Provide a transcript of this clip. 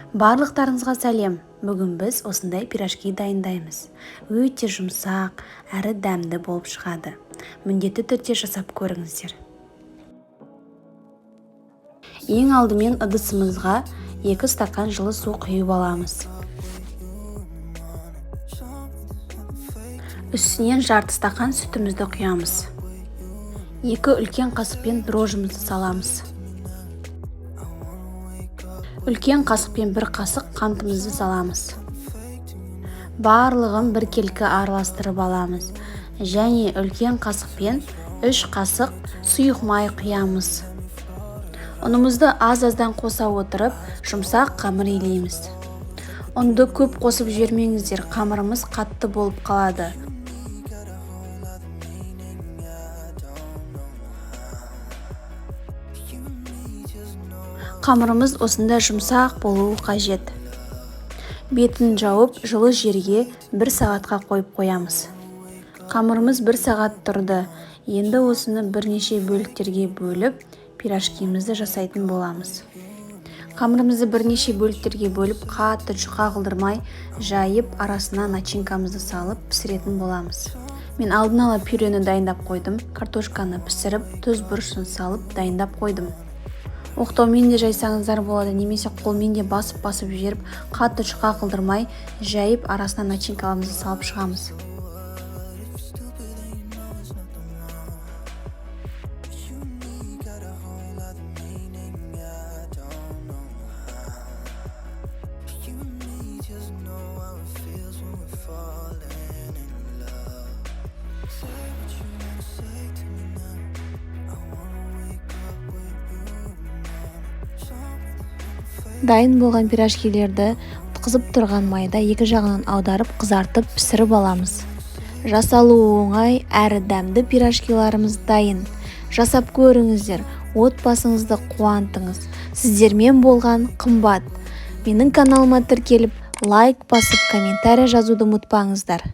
Барлықтарыңызға сәлем. Бүгін біз осындай пирожки дайындаймыз. Өте жұмсақ, әрі дәмді болып шығады. Міндетті түрде жасап көріңіздер. Ең алдымен ыдысымызға 2 стакан жылы су құйып аламыз. Үстінен жарты стакан сүтімізді құямыз. 2 үлкен қасықпен дрожжымызды саламыз. Үлкен қасықпен 1 қасық қантымызды саламыз. Барлығын біркелкі араластырып аламыз. Және үлкен қасықпен 3 қасық сұйық май құямыз. Ұнымызды аз-аздан қоса отырып, жұмсақ қамыр илейміз. Ұнды көп қосып жібермеңіздер, қамырымыз қатты болып қалады. Қамырымыз осында жұмсақ болуы қажет. Бетін жауып, жылы жерге 1 сағатқа қойып қоямыз. Қамырымыз 1 сағат тұрды. Енді осыны бірнеше бөліктерге бөліп, пирожкимізді жасайтын боламыз. Қамырымызды бірнеше бөліктерге бөліп, қатты жұқа қылдырмай, жайып, арасына начинкамызды салып пісіретін боламыз. Мен алдын ала пюрені дайындап қойдым. Картошканы пісіріп, тұз бұрышын салып дайындап қойдым. Оқтаумен де жайсаңыздар болады, немесе қолмен де басып жеріп, қатты жұқа қылдырмай, жайып, арасына начинкаларымызды салып шығамыз. Дайын болған пирожкилерді қызып тұрған майда 2 жағынан аударып, қызартып, пісіріп аламыз. Жасалуы оңай, әрі дәмді пирожкиларымыз дайын. Жасап көріңіздер, отбасыңызды қуантыңыз. Сіздермен болған қымбат. Менің каналыма тіркеліп, лайк басып, комментарий жазуды ұмытпаңыздар.